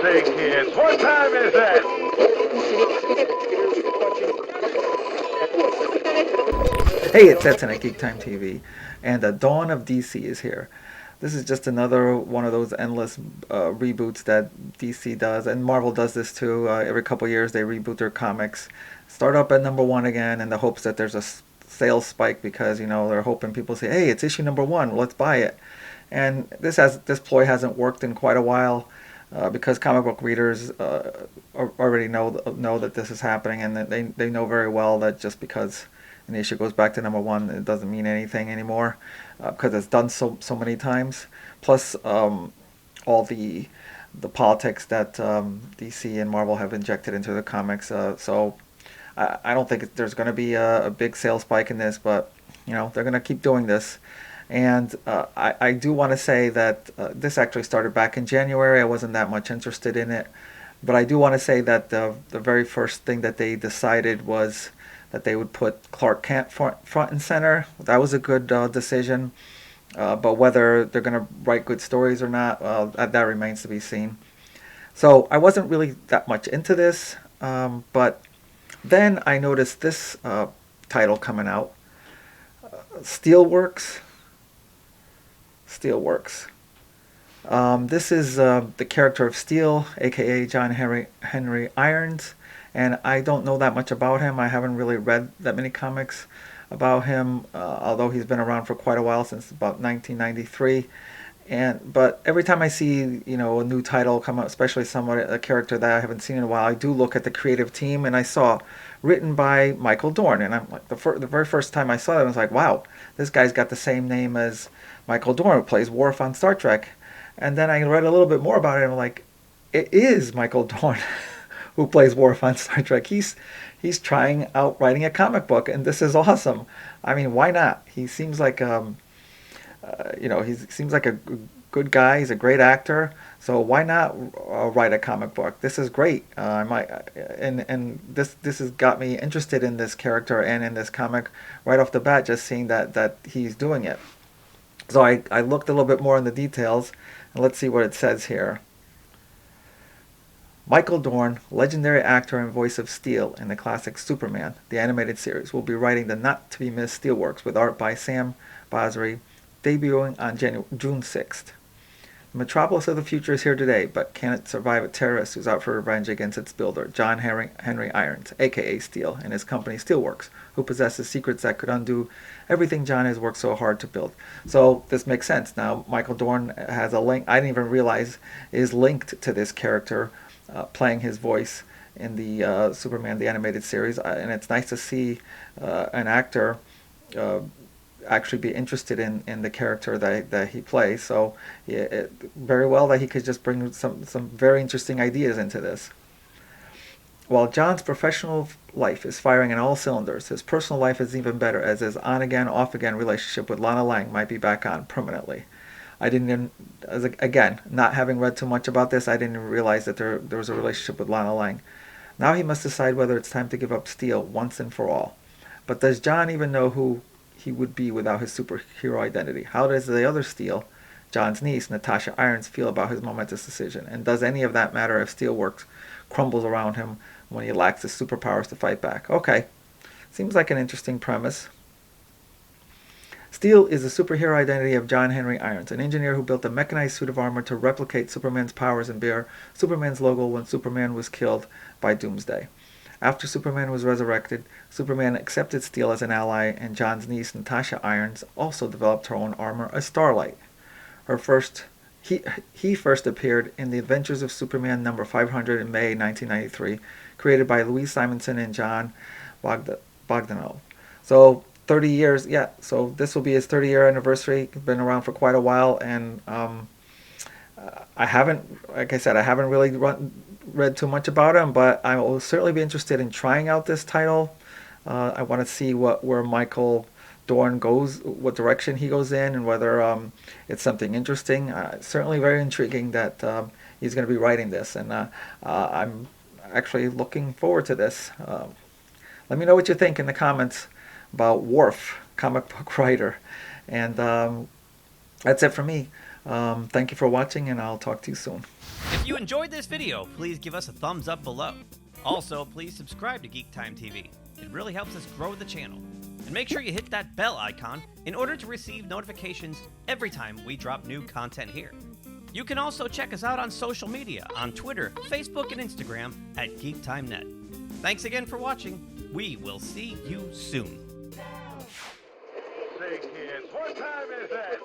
say, kids? What time is it? Hey, it's Edson at GeekTime TV, and the Dawn of DC is here. This is just another one of those endless reboots that DC does, and Marvel does this too. Every couple years they reboot their comics, start up at number one again in the hopes that there's a sales spike because they're hoping people say, "Hey, it's issue number one, let's buy it." And this ploy hasn't worked in quite a while. Because comic book readers already know that this is happening, and that they know very well that just because an issue goes back to number one, it doesn't mean anything anymore, because it's done so many times. Plus, all the politics that DC and Marvel have injected into the comics. So I don't think there's going to be a big sales spike in this, but they're going to keep doing this. And I do want to say that this actually started back in January. I wasn't that much interested in it. But I do want to say that the very first thing that they decided was that they would put Clark Kent front and center. That was a good decision. But whether they're going to write good stories or not, that remains to be seen. So I wasn't really that much into this. But then I noticed this title coming out. Steelworks. This is the character of Steel, aka John Henry Irons, and I don't know that much about him. I haven't really read that many comics about him, although he's been around for quite a while, since about 1993. But every time I see a new title come out, especially a character that I haven't seen in a while, I do look at the creative team, and I saw written by Michael Dorn, and I'm like the very first time I saw it, I was like, wow, this guy's got the same name as Michael Dorn, who plays Worf on Star Trek. And then I read a little bit more about it, and I'm like, it is Michael Dorn who plays Worf on Star Trek. He's trying out writing a comic book, and this is awesome. I mean, why not? He seems like he seems like a good guy. He's a great actor. So why not write a comic book? This is great. And this has got me interested in this character and in this comic right off the bat. Just seeing that he's doing it. So I looked a little bit more in the details, and let's see what it says here. Michael Dorn, legendary actor and voice of Steel in the classic Superman, the animated series, will be writing the not-to-be-missed Steelworks with art by Sam Basri, debuting on June 6th. The metropolis of the future is here today, but can it survive a terrorist who's out for revenge against its builder, John Henry Irons, aka Steel, and his company Steelworks, who possesses secrets that could undo everything John has worked so hard to build? So this makes sense. Now, Michael Dorn has a link, I didn't even realize, is linked to this character, playing his voice in the Superman, the animated series. And it's nice to see an actor actually be interested in the character that he plays. So very well that he could just bring some very interesting ideas into this. While John's professional life is firing on all cylinders, his personal life is even better, as his on-again, off-again relationship with Lana Lang might be back on permanently. I didn't, again, not having read too much about this, I didn't even realize that there was a relationship with Lana Lang. Now he must decide whether it's time to give up Steel once and for all. But does John even know who he would be without his superhero identity? How does the other Steel, John's niece, Natasha Irons, feel about his momentous decision? And does any of that matter if Steelworks crumbles around him when he lacks the superpowers to fight back? Okay, seems like an interesting premise. Steel is the superhero identity of John Henry Irons, an engineer who built a mechanized suit of armor to replicate Superman's powers and bear Superman's logo when Superman was killed by Doomsday. After Superman was resurrected, Superman accepted Steel as an ally, and John's niece, Natasha Irons, also developed her own armor, a Starlight. He first appeared in The Adventures of Superman number 500 in May 1993, created by Louise Simonson and John Bogdanove. So 30 years, yeah, so this will be his 30-year anniversary. He's been around for quite a while, and I haven't, like I said, I haven't really read too much about him, but I will certainly be interested in trying out this title. I want to see where Michael Dorn goes, what direction he goes in, and whether it's something interesting. Certainly very intriguing that he's going to be writing this, and I'm actually looking forward to this. Let me know what you think in the comments about Worf, comic book writer. And that's it for me. Thank you for watching, and I'll talk to you soon. If you enjoyed this video, please give us a thumbs up below. Also, please subscribe to GeekTime TV. It really helps us grow the channel. And make sure you hit that bell icon in order to receive notifications every time we drop new content here. You can also check us out on social media on Twitter, Facebook, and Instagram at GeekTimeNet. Thanks again for watching. We will see you soon. Say, kids, what time is that?